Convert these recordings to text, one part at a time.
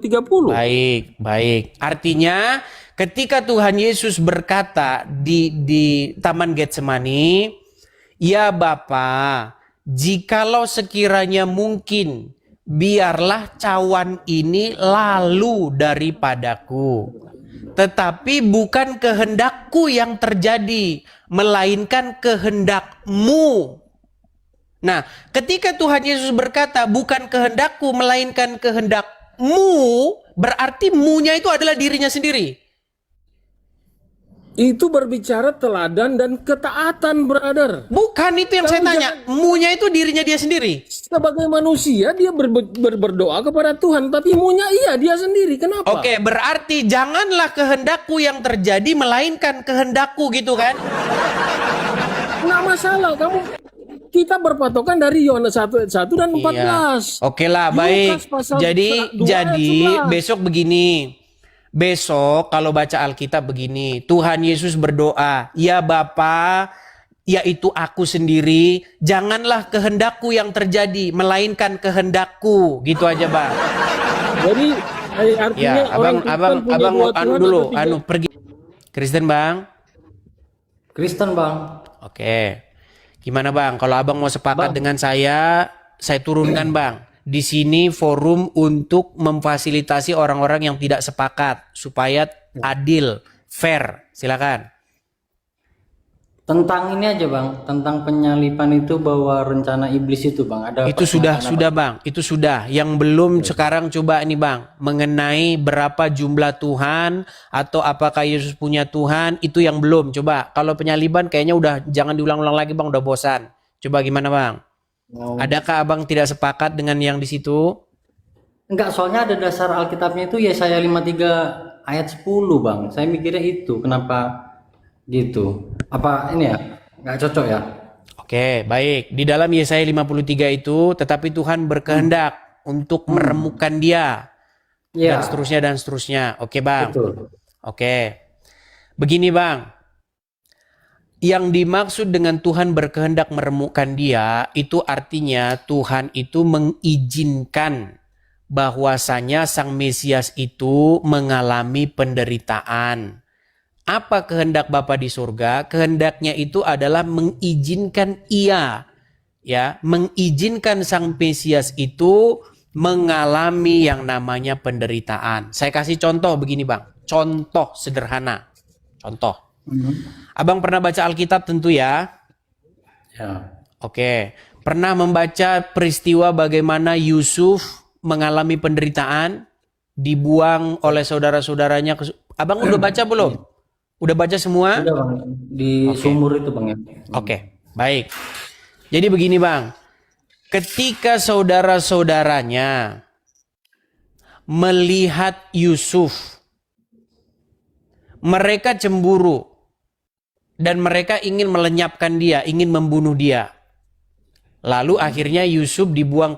30. Baik, baik. Artinya ketika Tuhan Yesus berkata di Taman Getsemani, "Ya Bapa, jikalau sekiranya mungkin, biarlah cawan ini lalu daripadaku. Tetapi bukan kehendakku yang terjadi, melainkan kehendakmu." Nah, ketika Tuhan Yesus berkata, "Bukan kehendakku, melainkan kehendakmu," berarti mu-nya itu adalah dirinya sendiri. Itu berbicara teladan dan ketaatan, brother. Bukan itu yang saya tanya. Mu-nya itu dirinya dia sendiri. Sebagai manusia dia berdoa kepada Tuhan, tapi munya dia sendiri. Kenapa? Oke, berarti janganlah kehendakku yang terjadi, melainkan kehendakku, gitu kan? Nggak masalah, kita berpatokan dari Yohanes 1 ayat 1 dan 14. Oke lah, baik. Jadi besok begini. Besok kalau baca Alkitab begini, Tuhan Yesus berdoa, "Ya Bapa, yaitu aku sendiri, janganlah kehendakku yang terjadi, melainkan kehendakku." Gitu aja, Bang. Jadi artinya Ya, abang dulu, pergi. Kristen, Bang. Kristen, Bang. Oke. Gimana, Bang? Kalau abang mau sepakat dengan saya turunkan, Bang. Di sini forum untuk memfasilitasi orang-orang yang tidak sepakat supaya adil, fair. Silakan. Tentang ini aja, Bang, tentang penyalipan itu, bahwa rencana iblis itu, Bang, ada Itu sudah Bang. Itu sudah. Yang belum sekarang coba ini, Bang, mengenai berapa jumlah Tuhan atau apakah Yesus punya Tuhan, itu yang belum. Coba kalau penyaliban kayaknya udah jangan diulang-ulang lagi, Bang, udah bosan. Coba gimana, Bang? Adakah Abang tidak sepakat dengan yang di situ? Enggak, soalnya ada dasar Alkitabnya itu Yesaya 53 ayat 10, Bang. Saya mikirnya itu, kenapa gitu? Apa ini ya? Nggak cocok ya? Oke, baik. Di dalam Yesaya 53 itu, tetapi Tuhan berkehendak untuk meremukkan dia. Iya. Dan seterusnya dan seterusnya. Oke, Bang. Betul. Oke. Begini, Bang. Yang dimaksud dengan Tuhan berkehendak meremukkan dia, itu artinya Tuhan itu mengizinkan bahwasanya Sang Mesias itu mengalami penderitaan. Apa kehendak Bapa di surga? Kehendaknya itu adalah mengizinkan mengizinkan Sang Mesias itu mengalami yang namanya penderitaan. Saya kasih contoh begini, Bang. Contoh sederhana. Contoh. Abang pernah baca Alkitab tentu ya? Ya. Oke. Pernah membaca peristiwa bagaimana Yusuf mengalami penderitaan, dibuang oleh saudara-saudaranya. Abang udah baca belum? Udah baca semua? Udah, Bang. Di sumur itu, Bang, ya. Oke, baik. Jadi begini, Bang. Ketika saudara-saudaranya melihat Yusuf, mereka cemburu dan mereka ingin melenyapkan dia, ingin membunuh dia. Lalu akhirnya Yusuf dibuang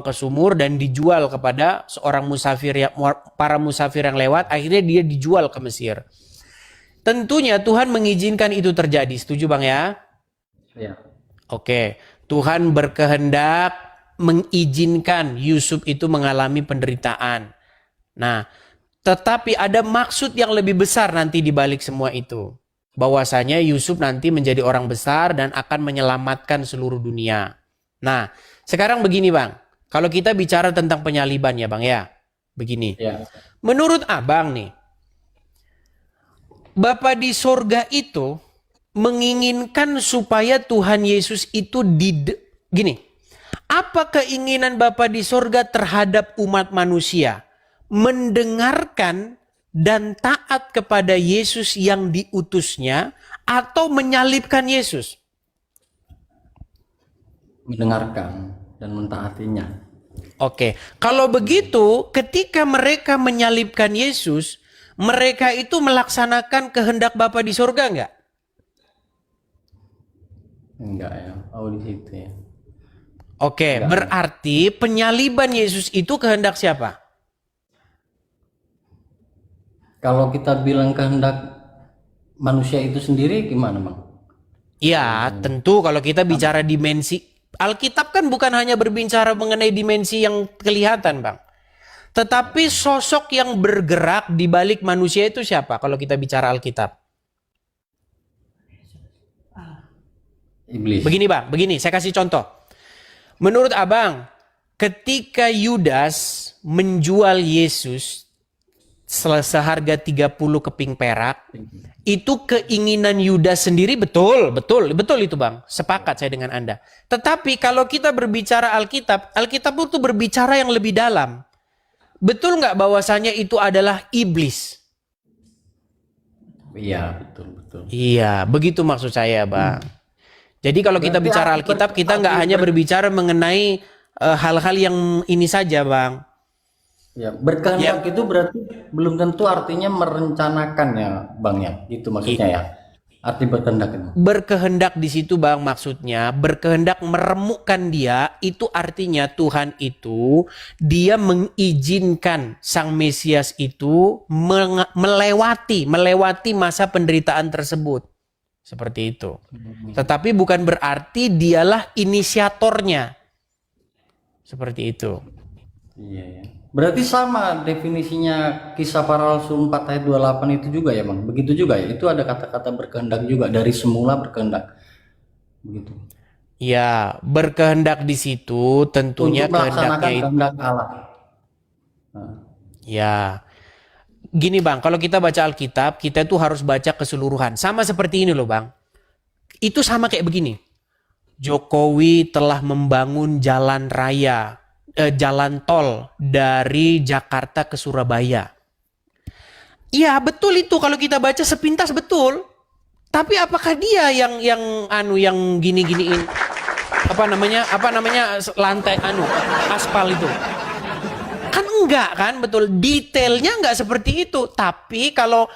ke sumur dan dijual kepada seorang para musafir yang lewat. Akhirnya dia dijual ke Mesir. Tentunya Tuhan mengizinkan itu terjadi. Setuju, Bang, ya? Ya. Oke. Tuhan berkehendak mengizinkan Yusuf itu mengalami penderitaan. Nah, tetapi ada maksud yang lebih besar nanti di balik semua itu. Bahwasanya Yusuf nanti menjadi orang besar dan akan menyelamatkan seluruh dunia. Nah, sekarang begini, Bang. Kalau kita bicara tentang penyaliban ya, Bang, ya. Begini. Ya. Menurut Abang nih, Bapa di sorga itu menginginkan supaya Tuhan Yesus itu gini. Apa keinginan Bapa di sorga terhadap umat manusia? Mendengarkan dan taat kepada Yesus yang diutusnya atau menyalibkan Yesus? Mendengarkan dan mentaatinya. Oke, kalau begitu ketika mereka menyalibkan Yesus, mereka itu melaksanakan kehendak Bapa di surga enggak? Enggak ya. Oh, di situ ya. Oke, berarti penyaliban Yesus itu kehendak siapa? Kalau kita bilang kehendak manusia itu sendiri gimana, Bang? Ya, tentu kalau kita bicara dimensi, Alkitab kan bukan hanya berbicara mengenai dimensi yang kelihatan, Bang. Tetapi sosok yang bergerak di balik manusia itu siapa kalau kita bicara Alkitab? Iblis. Begini Bang, begini saya kasih contoh. Menurut Abang, ketika Yudas menjual Yesus seharga 30 keping perak, itu keinginan Yudas sendiri betul itu Bang. Sepakat saya dengan Anda. Tetapi kalau kita berbicara Alkitab itu berbicara yang lebih dalam. Betul nggak bahwasanya itu adalah iblis? Iya, betul. Iya, begitu maksud saya Bang. Jadi kalau kita bicara Alkitab, kita nggak hanya berbicara mengenai hal-hal yang ini saja, Bang. Ya, berkehendak itu berarti belum tentu artinya merencanakan ya, Bang ya. Itu maksudnya ya. Arti berkehendak itu. Berkehendak di situ, Bang, maksudnya berkehendak meremukkan dia, itu artinya Tuhan itu dia mengizinkan Sang Mesias itu melewati masa penderitaan tersebut. Seperti itu. Tetapi bukan berarti dialah inisiatornya. Seperti itu. Iya ya. Berarti sama definisinya Kisah Para Rasul 4 ayat 28 itu juga ya, Bang. Begitu juga ya. Itu ada kata-kata berkehendak juga, dari semula berkehendak. Begitu. Ya, berkehendak di situ tentunya Untuk melaksanakan kehendaknya itu. kehendak Allah. Nah. Ya. Gini Bang, kalau kita baca Alkitab, kita tuh harus baca keseluruhan. Sama seperti ini loh Bang. Itu sama kayak begini. Jokowi telah membangun jalan raya, jalan tol dari Jakarta ke Surabaya. Iya betul itu, kalau kita baca sepintas betul. Tapi apakah dia yang gini-giniin apa namanya lantai aspal itu? Kan enggak kan, betul, detailnya enggak seperti itu. Tapi kalau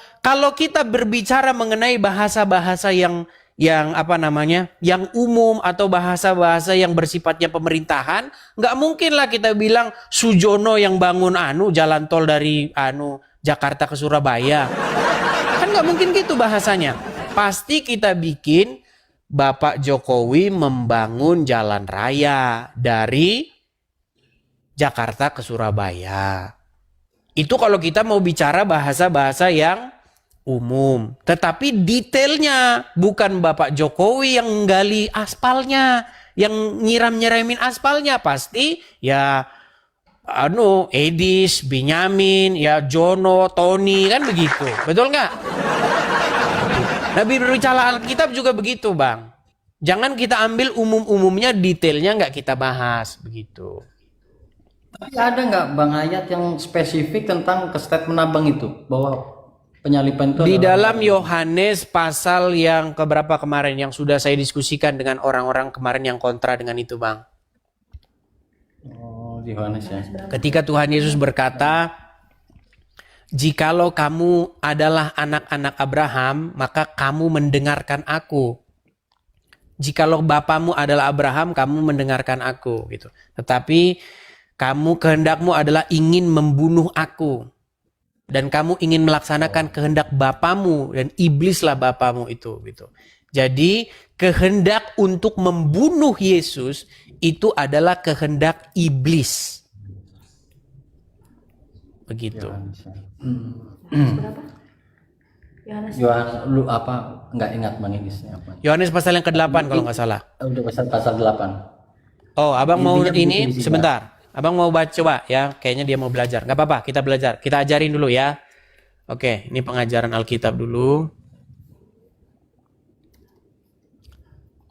kita berbicara mengenai bahasa-bahasa yang umum atau bahasa-bahasa yang bersifatnya pemerintahan, enggak mungkin lah kita bilang Sujono yang bangun jalan tol dari Jakarta ke Surabaya. Kan enggak mungkin gitu bahasanya. Pasti kita bikin Bapak Jokowi membangun jalan raya dari Jakarta ke Surabaya. Itu kalau kita mau bicara bahasa-bahasa yang umum. Tetapi detailnya bukan Bapak Jokowi yang menggali aspalnya, yang nyiram-nyiramin aspalnya. Pasti ya Edis, Benyamin, ya Jono, Tony, kan begitu. Betul nggak? Nabi berbicara Alkitab juga begitu, Bang. Jangan kita ambil umum-umumnya, detailnya nggak kita bahas, begitu. Tapi ada nggak Bang ayat yang spesifik tentang statement Abang itu, bahwa penyaliban itu di adalah dalam Yohanes pasal yang keberapa kemarin yang sudah saya diskusikan dengan orang-orang kemarin yang kontra dengan itu, Bang? Oh, di Yohanes ya. Ketika Tuhan Yesus berkata, "Jikalau kamu adalah anak-anak Abraham, maka kamu mendengarkan aku. Jikalau bapamu adalah Abraham, kamu mendengarkan aku." Gitu. Tetapi kehendakmu adalah ingin membunuh aku. Dan kamu ingin melaksanakan kehendak bapamu, dan iblislah bapamu itu. Gitu. Jadi kehendak untuk membunuh Yesus itu adalah kehendak iblis. Begitu. Berapa? Yohanes. Lu apa nggak ingat Bang Edisnya apa? Yohanes pasal yang ke-8 kalau nggak salah. Udah pasal 8. Oh, Abang mau Intinya ini begitu, sebentar. Abang mau baca coba ya, kayaknya dia mau belajar. Nggak apa-apa, kita belajar. Kita ajarin dulu ya. Oke, ini pengajaran Alkitab dulu.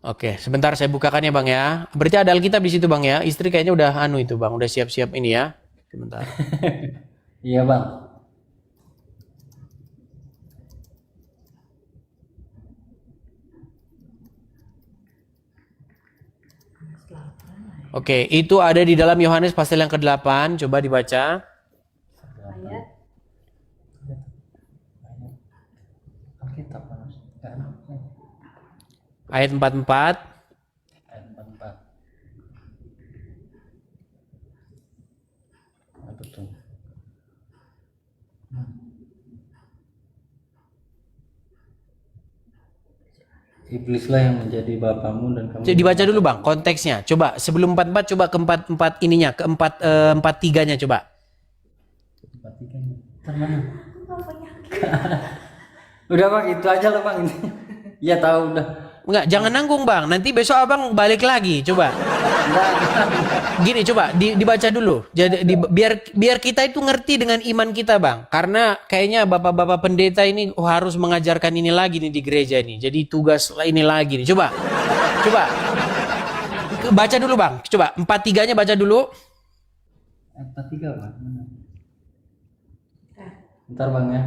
Oke, sebentar saya bukakan ya Bang ya. Berarti ada Alkitab di situ Bang ya. Istri kayaknya udah itu Bang, udah siap-siap ini ya. Sebentar. Iya Bang. Oke, itu ada di dalam Yohanes pasal yang ke-8. Coba dibaca. Ayat Alkitab Ayat 44. ayat 44. Ah, betul. Iblislah yang menjadi bapamu dan kamu. Dibaca dulu Bang konteksnya. Coba sebelum 44 coba ke 44 ininya, ke 43-nya coba. Perhatikan. Mana? Aku nggak punya. Udah bang, itu aja lah bang. Iya tahu udah. Enggak, jangan nanggung bang. Nanti besok abang balik lagi. Coba. Gini, coba dibaca dulu. Jadi biar kita itu ngerti dengan iman kita bang. Karena kayaknya bapak-bapak pendeta ini harus mengajarkan ini lagi nih di gereja ini. Jadi tugas ini lagi nih. Coba. Baca dulu bang. Coba 4-3-nya baca dulu. 4-3 bang. Bentar bang ya.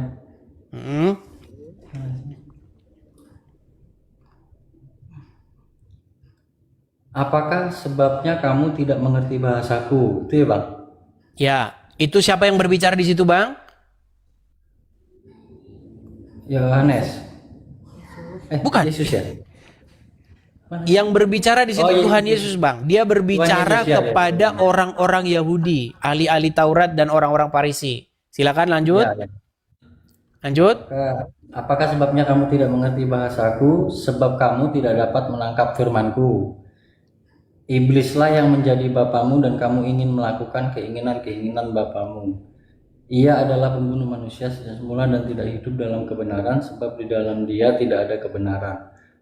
Apakah sebabnya kamu tidak mengerti bahasaku? Itu ya bang? Ya, itu siapa yang berbicara di situ bang? Yohanes. Bukan. Yesus ya? Yang berbicara di situ Oh, iya, Tuhan iya. Yesus bang. Dia berbicara Tuhan Yesus, ya, kepada ya. orang-orang Yahudi, ahli-ahli Taurat dan orang-orang Farisi. Silakan lanjut. Ya, ya. Lanjut. Apakah sebabnya kamu tidak mengerti bahasaku? Sebab kamu tidak dapat menangkap firmanku. Iblislah yang menjadi bapamu dan kamu ingin melakukan keinginan-keinginan bapamu. Ia adalah pembunuh manusia sejak semula dan tidak hidup dalam kebenaran, sebab di dalam dia tidak ada kebenaran.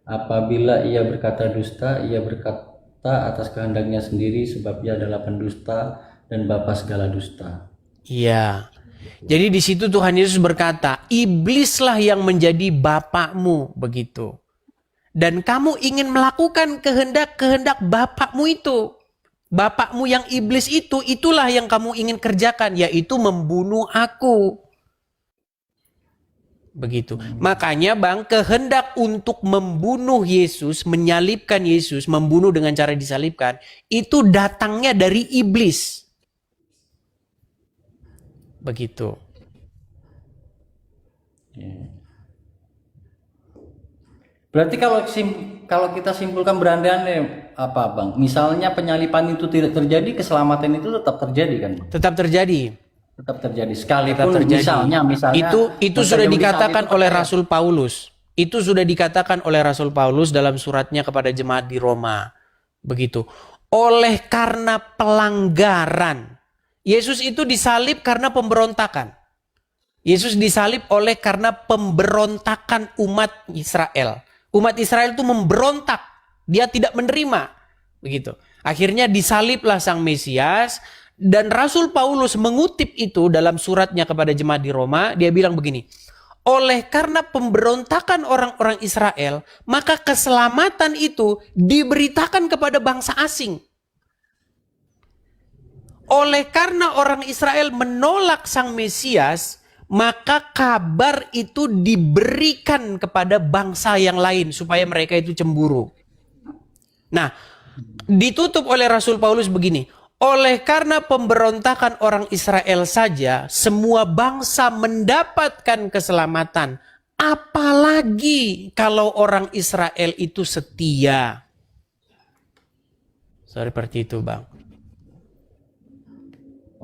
Apabila ia berkata dusta, ia berkata atas kehendaknya sendiri, sebab ia adalah pendusta dan bapa segala dusta. Iya. Jadi di situ Tuhan Yesus berkata, iblislah yang menjadi bapakmu, begitu. Dan kamu ingin melakukan kehendak-kehendak bapakmu itu. Bapakmu yang iblis itu, itulah yang kamu ingin kerjakan, yaitu membunuh aku. Begitu. Makanya bang, kehendak untuk membunuh Yesus, menyalibkan Yesus, membunuh dengan cara disalibkan, itu datangnya dari iblis. Begitu. Berarti kalau kita simpulkan berandai-andai apa bang? Misalnya penyalipan itu tidak terjadi, keselamatan itu tetap terjadi kan? Tetap terjadi. Tetap terjadi. Sekalipun Tetap terjadi. misalnya Itu sudah dikatakan oleh Rasul Paulus. Itu sudah dikatakan oleh Rasul Paulus dalam suratnya kepada jemaat di Roma. Begitu. Oleh karena pelanggaran. Yesus itu disalib karena pemberontakan. Yesus disalib oleh karena pemberontakan umat Israel. Umat Israel itu memberontak. Dia tidak menerima. Begitu. Akhirnya disaliblah Sang Mesias. Dan Rasul Paulus mengutip itu dalam suratnya kepada jemaat di Roma. Dia bilang begini. Oleh karena pemberontakan orang-orang Israel, maka keselamatan itu diberitakan kepada bangsa asing. Oleh karena orang Israel menolak Sang Mesias, maka kabar itu diberikan kepada bangsa yang lain supaya mereka itu cemburu. Nah, ditutup oleh Rasul Paulus begini. Oleh karena pemberontakan orang Israel saja, semua bangsa mendapatkan keselamatan. Apalagi kalau orang Israel itu setia. Seperti itu bang.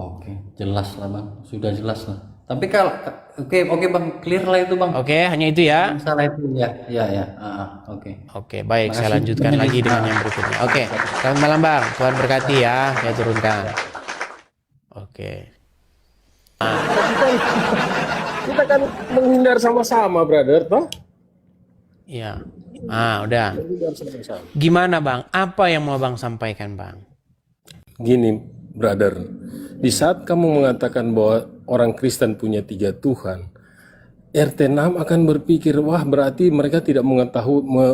Oke, jelas lah bang. Sudah jelas lah. Tapi kalau oke bang, clear lah itu bang. Oke, hanya itu ya. Masalah itu ya. Oke. Oke, baik. Makasih. Saya lanjutkan lagi dengan yang berikutnya. Oke, selamat malam bang. Tuhan berkati ya. Saya turunkan. Oke. Kita kan menghindar sama-sama, brother, toh? Iya. Udah. Menghindar sama-sama. Gimana bang? Apa yang mau bang sampaikan bang? Gini, brother, di saat kamu mengatakan bahwa orang Kristen punya 3 Tuhan, RT6 akan berpikir, wah berarti mereka tidak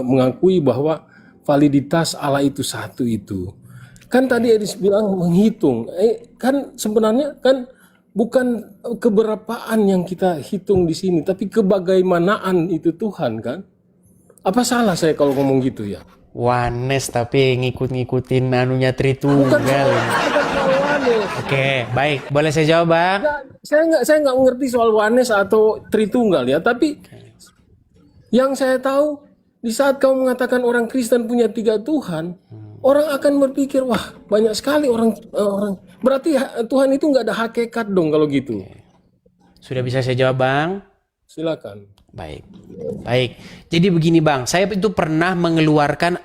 mengakui bahwa validitas Allah itu satu itu. Kan tadi Edis bilang menghitung, kan sebenarnya kan bukan keberapaan yang kita hitung di sini, tapi kebagaimanaan itu Tuhan kan. Apa salah saya kalau ngomong gitu ya? Wanes tapi ngikut-ngikutin anunya Tritunggal. Oke, baik. Boleh saya jawab bang? Saya nggak mengerti soal Wanes atau Tritunggal ya, tapi yang saya tahu di saat kamu mengatakan orang Kristen punya 3 Tuhan, orang akan berpikir wah banyak sekali orang berarti Tuhan itu nggak ada hakikat dong kalau gitu. Sudah bisa saya jawab bang? Silakan. Baik. Jadi begini bang, saya itu pernah mengeluarkan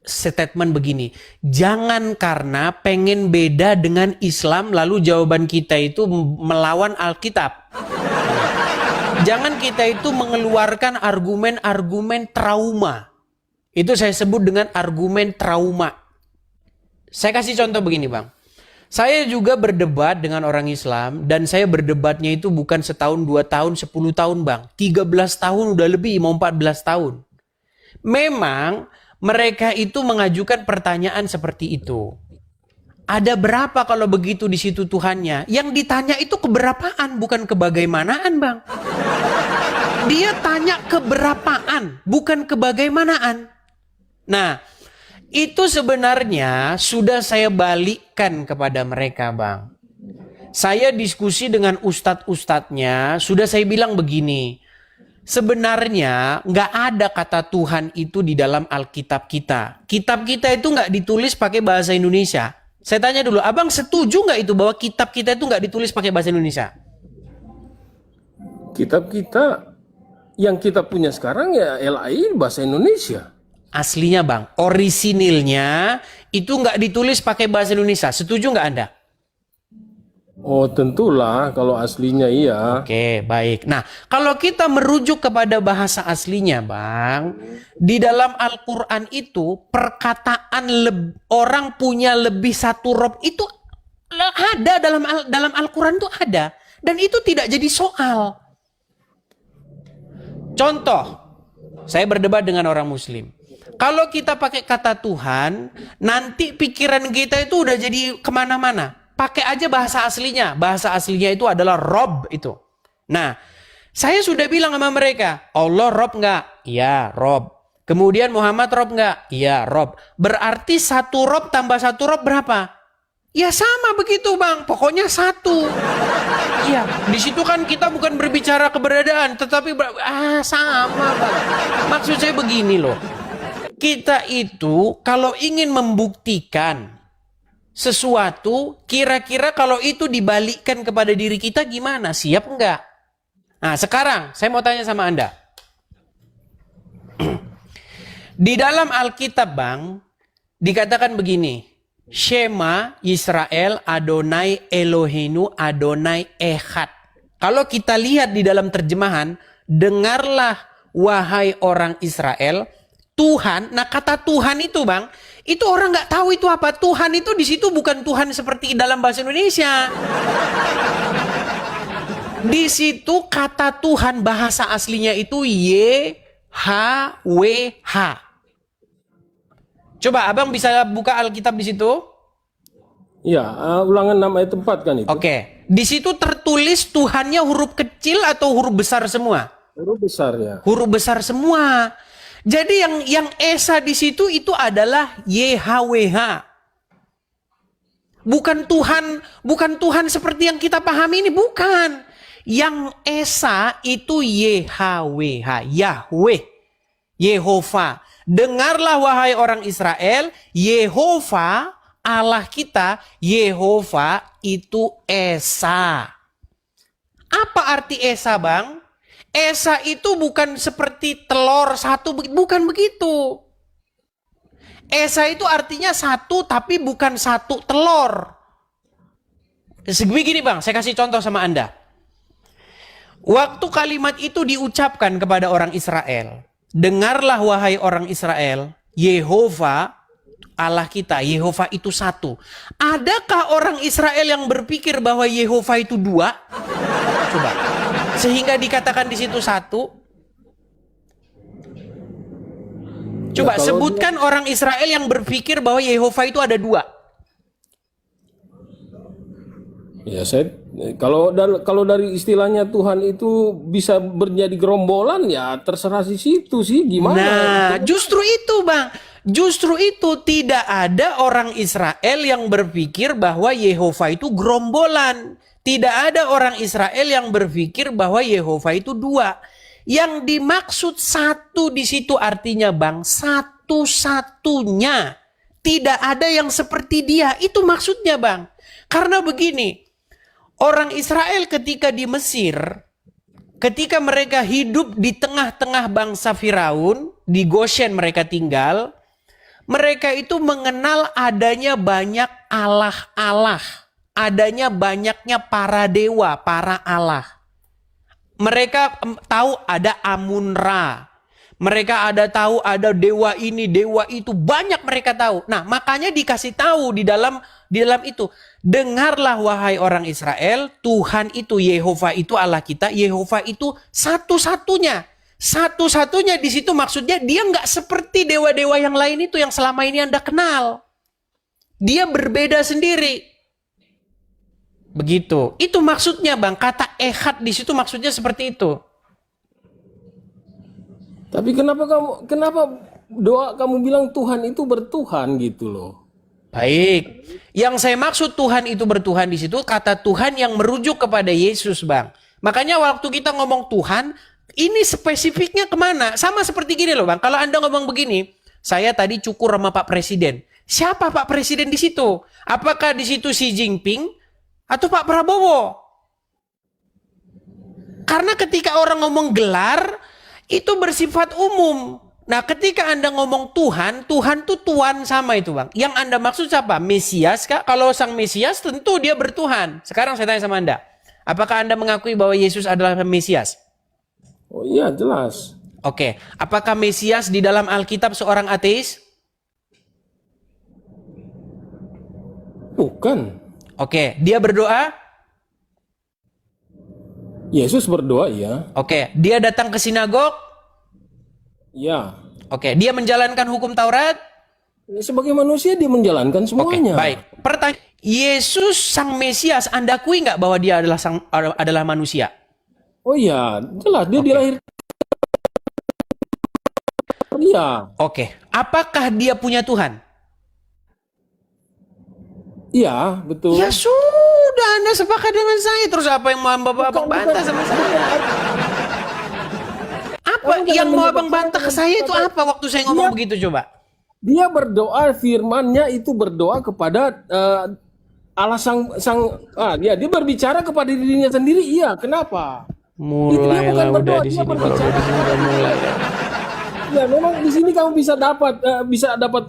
statement begini, jangan karena pengen beda dengan Islam lalu jawaban kita itu melawan Alkitab. Jangan kita itu mengeluarkan argumen-argumen trauma. Itu saya sebut dengan argumen trauma. Saya kasih contoh begini Bang. Saya juga berdebat dengan orang Islam dan saya berdebatnya itu bukan setahun, 2 tahun, 10 tahun Bang. 13 tahun udah lebih, mau 14 tahun. Memang mereka itu mengajukan pertanyaan seperti itu. Ada berapa kalau begitu di situ Tuhannya? Yang ditanya itu keberapaan, bukan kebagaimanaan Bang. Dia tanya keberapaan, bukan kebagaimanaan. Nah, itu sebenarnya sudah saya balikkan kepada mereka Bang. Saya diskusi dengan ustadz-ustadznya, sudah saya bilang begini. Sebenarnya nggak ada kata Tuhan itu di dalam Alkitab kita. Kitab kita itu nggak ditulis pakai bahasa Indonesia. Saya tanya dulu, abang setuju nggak itu bahwa kitab kita itu nggak ditulis pakai bahasa Indonesia? Kitab kita yang kita punya sekarang ya LAI bahasa Indonesia. Aslinya Bang, orisinilnya itu nggak ditulis pakai bahasa Indonesia. Setuju nggak Anda? Oh tentulah kalau aslinya iya. Oke, baik. Nah, kalau kita merujuk kepada bahasa aslinya, Bang, di dalam Al-Quran itu perkataan orang punya lebih satu rob itu ada dalam Al-Quran itu ada, dan itu tidak jadi soal. Contoh, saya berdebat dengan orang Muslim. Kalau kita pakai kata Tuhan, nanti pikiran kita itu udah jadi kemana-mana. Pakai aja bahasa aslinya. Bahasa aslinya itu adalah Rob itu. Nah, saya sudah bilang sama mereka, Allah Rob nggak? Iya, Rob. Kemudian Muhammad Rob nggak? Iya, Rob. Berarti satu Rob tambah satu Rob berapa? Ya sama begitu Bang. Pokoknya satu. Iya, di situ kan kita bukan berbicara keberadaan, tetapi sama Bang. Maksud saya begini loh. Kita itu kalau ingin membuktikan sesuatu, kira-kira kalau itu dibalikkan kepada diri kita gimana? Siap enggak? Nah sekarang saya mau tanya sama Anda. Di dalam Alkitab Bang, dikatakan begini. Shema Yisrael Adonai Eloheinu Adonai Echad. Kalau kita lihat di dalam terjemahan, dengarlah wahai orang Israel, Tuhan. Nah kata Tuhan itu Bang, itu orang nggak tahu itu apa. Tuhan itu di situ bukan Tuhan seperti dalam bahasa Indonesia. Di situ kata Tuhan bahasa aslinya itu YHWH. Coba abang bisa buka Alkitab di situ? Ya, Ulangan 6 ayat 4 kan itu. Oke, di situ tertulis Tuhannya huruf kecil atau huruf besar semua? Huruf besar ya. Huruf besar semua. Jadi yang Esa di situ itu adalah YHWH. Bukan Tuhan seperti yang kita pahami ini, bukan. Yang Esa itu YHWH, Yahweh, Yehova. Dengarlah wahai orang Israel, Yehova Allah kita, Yehova itu Esa. Apa arti Esa, Bang? Esa itu bukan seperti telur satu, bukan begitu. Esa itu artinya satu tapi bukan satu telur. Begini Bang, saya kasih contoh sama Anda. Waktu kalimat itu diucapkan kepada orang Israel, dengarlah wahai orang Israel, Yehova Allah kita, Yehova itu satu. Adakah orang Israel yang berpikir bahwa Yehova itu dua? Coba. Sehingga dikatakan di situ satu. Coba Ya, sebutkan orang Israel yang berpikir bahwa Yehova itu ada dua. Ya kalau dari istilahnya Tuhan itu bisa menjadi gerombolan ya terserah di situ sih gimana. Nah, justru itu Bang. Justru itu tidak ada orang Israel yang berpikir bahwa Yehova itu gerombolan. Tidak ada orang Israel yang berpikir bahwa Yehova itu dua. Yang dimaksud satu di situ artinya Bang, satu-satunya. Tidak ada yang seperti dia. Itu maksudnya Bang. Karena begini, orang Israel ketika di Mesir, ketika mereka hidup di tengah-tengah bangsa Firaun, di Goshen mereka tinggal, Mereka itu mengenal adanya banyak Allah-Allah. Adanya banyaknya para dewa, para Allah. Mereka tahu ada Amun-Ra. Mereka tahu ada dewa ini, dewa itu. Banyak mereka tahu. Nah, makanya dikasih tahu di dalam itu. Dengarlah wahai orang Israel, Tuhan itu, Yehova itu Allah kita. Yehova itu satu-satunya. Satu-satunya di situ maksudnya dia nggak seperti dewa-dewa yang lain itu yang selama ini Anda kenal. Dia berbeda sendiri. Begitu. Itu maksudnya Bang. Kata ehad di situ maksudnya seperti itu. Tapi kenapa doa kamu bilang Tuhan itu bertuhan gitu loh? Baik. Yang saya maksud Tuhan itu bertuhan di situ kata Tuhan yang merujuk kepada Yesus, Bang. Makanya waktu kita ngomong Tuhan, ini spesifiknya kemana? Sama seperti gini loh, Bang. Kalau Anda ngomong begini, saya tadi cukur sama Pak Presiden. Siapa Pak Presiden di situ? Apakah di situ Xi Jinping atau Pak Prabowo? Karena ketika orang ngomong gelar, itu bersifat umum. Nah, ketika Anda ngomong Tuhan, Tuhan tuh Tuan sama itu, Bang. Yang Anda maksud siapa? Mesias kah? Kalau sang Mesias tentu dia bertuhan. Sekarang saya tanya sama Anda. Apakah Anda mengakui bahwa Yesus adalah Mesias? Oh iya, jelas. Oke. Apakah Mesias di dalam Alkitab seorang ateis? Bukan. Oke. Dia berdoa? Yesus berdoa, ya. Oke. Dia datang ke sinagog? Ya. Oke. Dia menjalankan hukum Taurat? Sebagai manusia dia menjalankan Oke, semuanya. baik. Pertanyaan, Yesus sang Mesias, Anda akui nggak bahwa dia adalah manusia? Oh iya, jelas dia dilahirkan. Iya. Oke. Apakah dia punya Tuhan? Iya, betul. Ya sudah, Anda sepakat dengan saya. Terus apa yang mau Abang bantah sama saya? Apa yang mau Abang bantah ke saya itu apa waktu saya ngomong begitu coba? Dia berdoa, firman-Nya itu berdoa kepada Allah dia berbicara kepada dirinya sendiri. Iya, kenapa? Mulailah udah di sini kalau udah di sini udah mulai ya. Ya, memang di sini kamu bisa dapat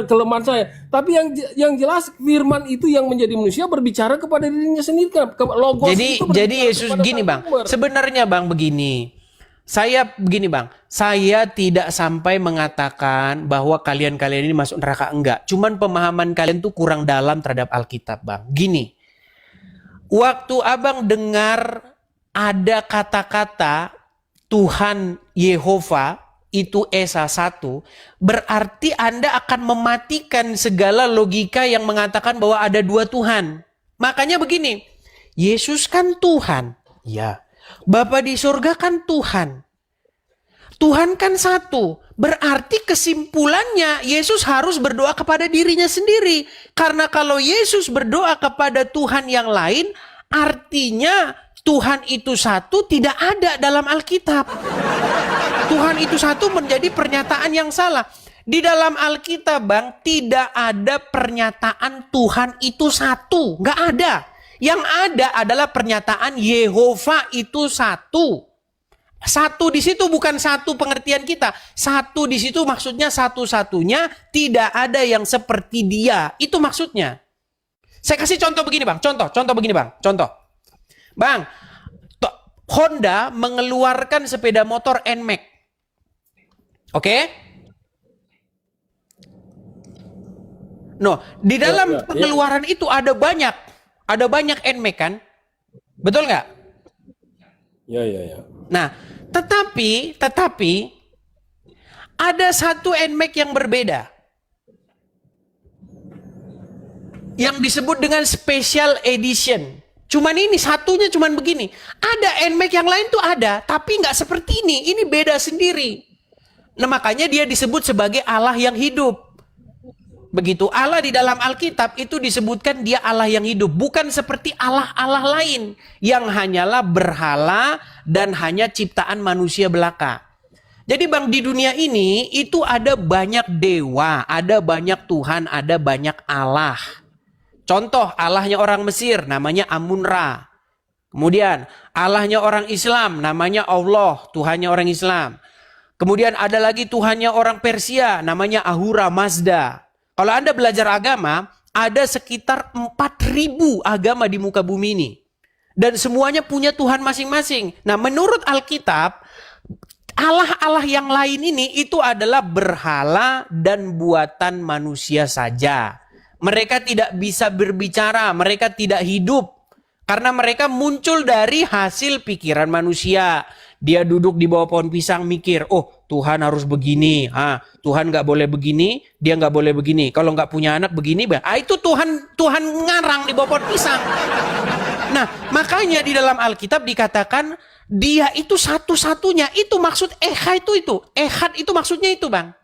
kelemahan saya. Tapi yang jelas firman itu yang menjadi manusia berbicara kepada dirinya sendiri. Logos Jadi Yesus gini, Bang. Sebenarnya Bang begini. Saya tidak sampai mengatakan bahwa kalian ini masuk neraka, enggak. Cuman pemahaman kalian tuh kurang dalam terhadap Alkitab, Bang. Gini. Waktu Abang dengar ada kata-kata Tuhan Yehova itu Esa 1, berarti Anda akan mematikan segala logika yang mengatakan bahwa ada dua Tuhan. Makanya begini, Yesus kan Tuhan. Ya. Bapa di surga kan Tuhan. Tuhan kan satu. Berarti kesimpulannya Yesus harus berdoa kepada dirinya sendiri. Karena kalau Yesus berdoa kepada Tuhan yang lain, artinya Tuhan itu satu tidak ada dalam Alkitab. Tuhan itu satu menjadi pernyataan yang salah. Di dalam Alkitab, Bang, tidak ada pernyataan Tuhan itu satu. Nggak ada. Yang ada adalah pernyataan Yehova itu satu. Satu di situ bukan satu pengertian kita. Satu di situ maksudnya satu-satunya, tidak ada yang seperti dia. Itu maksudnya. Saya kasih contoh begini, Bang. Contoh begini, Bang. Bang, Honda mengeluarkan sepeda motor NMAX. Oke? No, di dalam pengeluaran itu ada banyak NMAX kan? Betul nggak? Ya. Nah, tetapi ada satu NMAX yang berbeda. Yang disebut dengan special edition. Cuman ini satunya cuman begini. Ada NMAX yang lain tuh ada, tapi nggak seperti ini. Ini beda sendiri. Nah, makanya dia disebut sebagai Allah yang hidup. Begitu Allah di dalam Alkitab itu disebutkan dia Allah yang hidup. Bukan seperti Allah-Allah lain yang hanyalah berhala dan hanya ciptaan manusia belaka. Jadi Bang, di dunia ini itu ada banyak dewa, ada banyak Tuhan, ada banyak Allah. Contoh Allahnya orang Mesir namanya Amun-Ra. Kemudian Allahnya orang Islam namanya Allah, Tuhannya orang Islam. Kemudian ada lagi Tuhannya orang Persia, namanya Ahura Mazda. Kalau Anda belajar agama, ada sekitar 4.000 agama di muka bumi ini. Dan semuanya punya Tuhan masing-masing. Nah, menurut Alkitab, Allah-Allah yang lain ini itu adalah berhala dan buatan manusia saja. Mereka tidak bisa berbicara, mereka tidak hidup. Karena mereka muncul dari hasil pikiran manusia. Dia duduk di bawah pohon pisang mikir, oh Tuhan harus begini. Tuhan nggak boleh begini, dia nggak boleh begini. Kalau nggak punya anak begini, itu Tuhan ngarang di bawah pohon pisang. Nah, makanya di dalam Alkitab dikatakan dia itu satu-satunya. Itu maksud Ehad itu. Ehad itu maksudnya itu, Bang.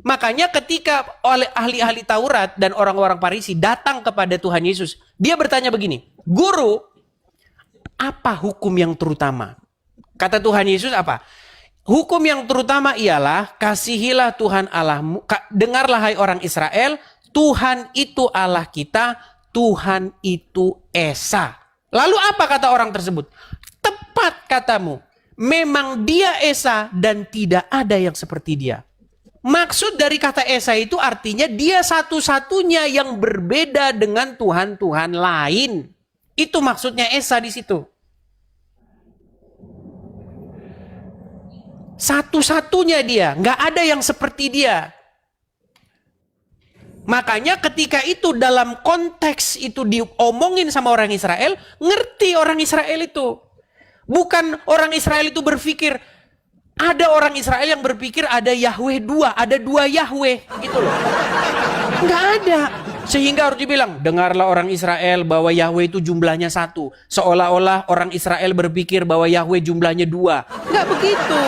Makanya ketika oleh ahli-ahli Taurat dan orang-orang Farisi datang kepada Tuhan Yesus, dia bertanya begini, Guru, apa hukum yang terutama? Kata Tuhan Yesus apa? Hukum yang terutama ialah kasihilah Tuhan Allahmu. Dengarlah hai orang Israel, Tuhan itu Allah kita, Tuhan itu Esa. Lalu apa kata orang tersebut? Tepat katamu. Memang dia Esa dan tidak ada yang seperti dia. Maksud dari kata Esa itu artinya dia satu-satunya yang berbeda dengan Tuhan-Tuhan lain. Itu maksudnya Esa di situ. Satu-satunya dia, nggak ada yang seperti dia. Makanya ketika itu dalam konteks itu diomongin sama orang Israel, ngerti orang Israel itu. Bukan orang Israel itu berpikir, ada orang Israel yang berpikir ada Yahweh dua, ada dua Yahweh, gitu loh. Nggak ada. Sehingga harus dibilang, dengarlah orang Israel bahwa Yahweh itu jumlahnya satu. Seolah-olah orang Israel berpikir bahwa Yahweh jumlahnya dua. Nggak begitu.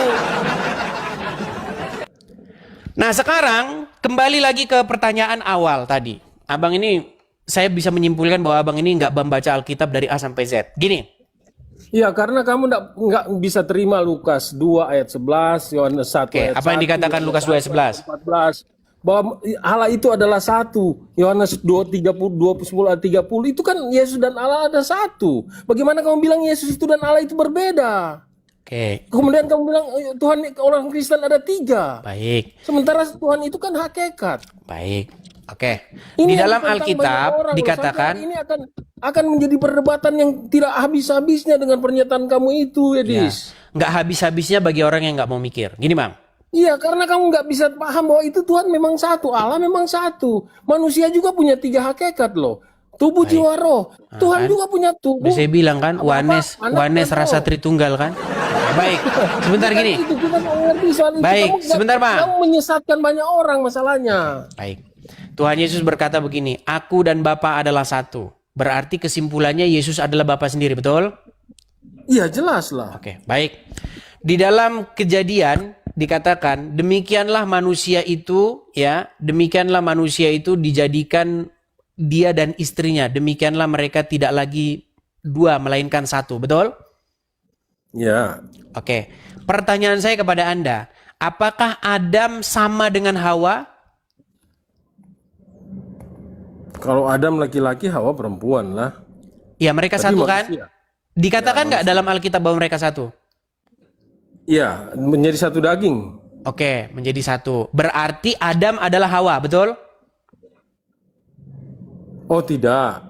Nah sekarang kembali lagi ke pertanyaan awal tadi. Abang ini, saya bisa menyimpulkan bahwa abang ini nggak membaca Alkitab dari A sampai Z. Gini. Ya, karena kamu nggak bisa terima Lukas 2 ayat 11, Yohanes 1 ayat 1. Apa yang dikatakan Lukas 2 ayat 11? 14. Bahwa Allah itu adalah satu. Yohanes 2:10 ayat 30 itu kan Yesus dan Allah ada satu. Bagaimana kamu bilang Yesus itu dan Allah itu berbeda? Oke. Kemudian kamu bilang Tuhan orang Kristen ada 3. Baik. Sementara Tuhan itu kan hakikat. Baik. Oke. Ini Di dalam tentang Alkitab banyak orang, dikatakan ini akan menjadi perdebatan yang tidak habis-habisnya dengan pernyataan kamu itu, Edis. nggak habis-habisnya bagi orang yang nggak mau mikir. Gini bang. Iya, karena kamu nggak bisa paham bahwa itu Tuhan memang satu, Allah memang satu. Manusia juga punya 3 hakikat loh. Tubuh, jiwa, roh. Tuhan kan? juga punya tubuh. Udah saya bilang kan, Anak Wanes dan rasa roh. Tritunggal kan. Baik, sebentar gini. Itu kita nggak mengerti soal itu. Baik, sebentar, Bang. Kamu menyesatkan banyak orang masalahnya. Baik. Tuhan Yesus berkata begini, aku dan Bapa adalah satu. Berarti kesimpulannya Yesus adalah Bapa sendiri, betul? Iya, jelas lah. Oke, baik. Di dalam Kejadian dikatakan, demikianlah manusia itu dijadikan dia dan istrinya. Demikianlah mereka tidak lagi 2 melainkan 1, betul? Ya. Oke. Pertanyaan saya kepada Anda, apakah Adam sama dengan Hawa? Kalau Adam laki-laki, Hawa perempuan lah. Ya, mereka Tapi satu kan? manusia. Dikatakan nggak dalam Alkitab bahwa mereka satu? Iya, menjadi satu daging. Oke, menjadi satu. Berarti Adam adalah Hawa, betul? Oh, tidak.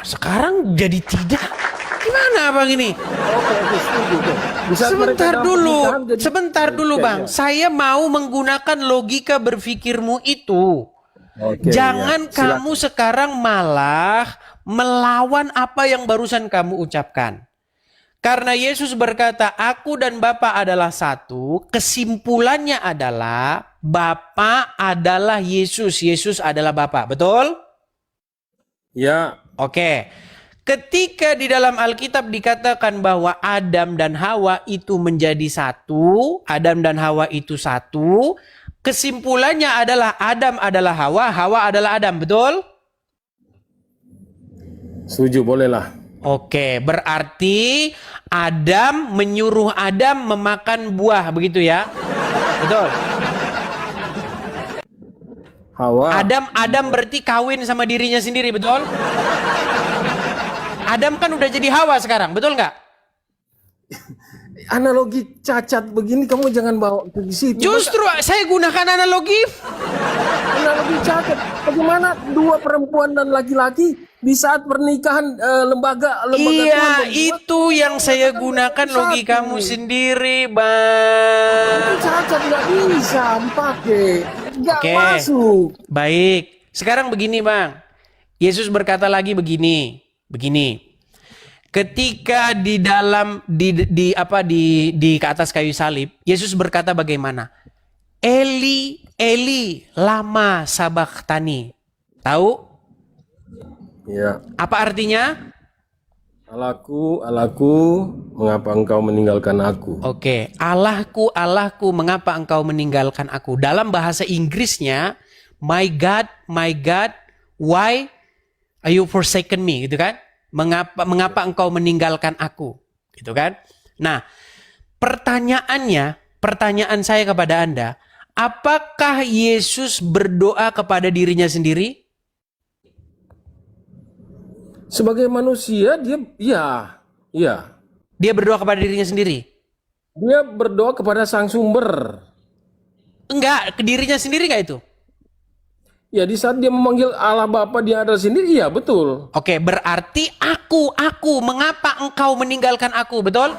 Sekarang jadi tidak. Gimana bang ini? Oke, setuju. Di saat mereka Sebentar dalam dulu, pernikahan jadi- sebentar dulu Oke, bang. ya. Saya mau menggunakan logika berpikirmu itu. Oke, Jangan ya. kamu sekarang malah melawan apa yang barusan kamu ucapkan. Karena Yesus berkata, aku dan Bapa adalah satu. Kesimpulannya adalah Bapa adalah Yesus. Yesus adalah Bapa. Betul? Ya, Oke. Ketika di dalam Alkitab dikatakan bahwa Adam dan Hawa itu menjadi satu, Adam dan Hawa itu satu, kesimpulannya adalah Adam adalah Hawa, Hawa adalah Adam, betul? setuju, bolehlah. Oke, berarti Adam menyuruh Adam memakan buah, begitu ya? Betul. Hawa. Adam berarti kawin sama dirinya sendiri, betul? Adam kan udah jadi Hawa sekarang, betul nggak? analogi cacat begini kamu jangan bawa ke situ. Justru saya gunakan analogi. Analogi cacat. Bagaimana dua perempuan dan laki-laki di saat pernikahan lembaga Iya, Tuhan membuat itu yang saya gunakan satu. logikamu sendiri, Bang. itu cacat, nggak bisa pakai, nggak Oke. masuk. Baik. Sekarang begini, Bang. Yesus berkata lagi begini. Ketika di dalam di ke atas kayu salib, Yesus berkata bagaimana? Eli, Eli, lama sabachthani. Tahu? Ya, Apa artinya? Allahku, Allahku, mengapa engkau meninggalkan aku? Oke, Allahku, Allahku, mengapa engkau meninggalkan aku? Dalam bahasa Inggrisnya, my God, why are you forsaken me? Gitu kan? Mengapa engkau meninggalkan aku? Gitu kan? Nah, pertanyaan saya kepada Anda, apakah Yesus berdoa kepada dirinya sendiri? Sebagai manusia dia, ya, Dia berdoa kepada dirinya sendiri? dia berdoa kepada Sang Sumber. Enggak, ke dirinya sendiri enggak itu? Ya, di saat dia memanggil Allah Bapa dia ada sendiri, iya betul. Oke, berarti aku, mengapa engkau meninggalkan aku, betul?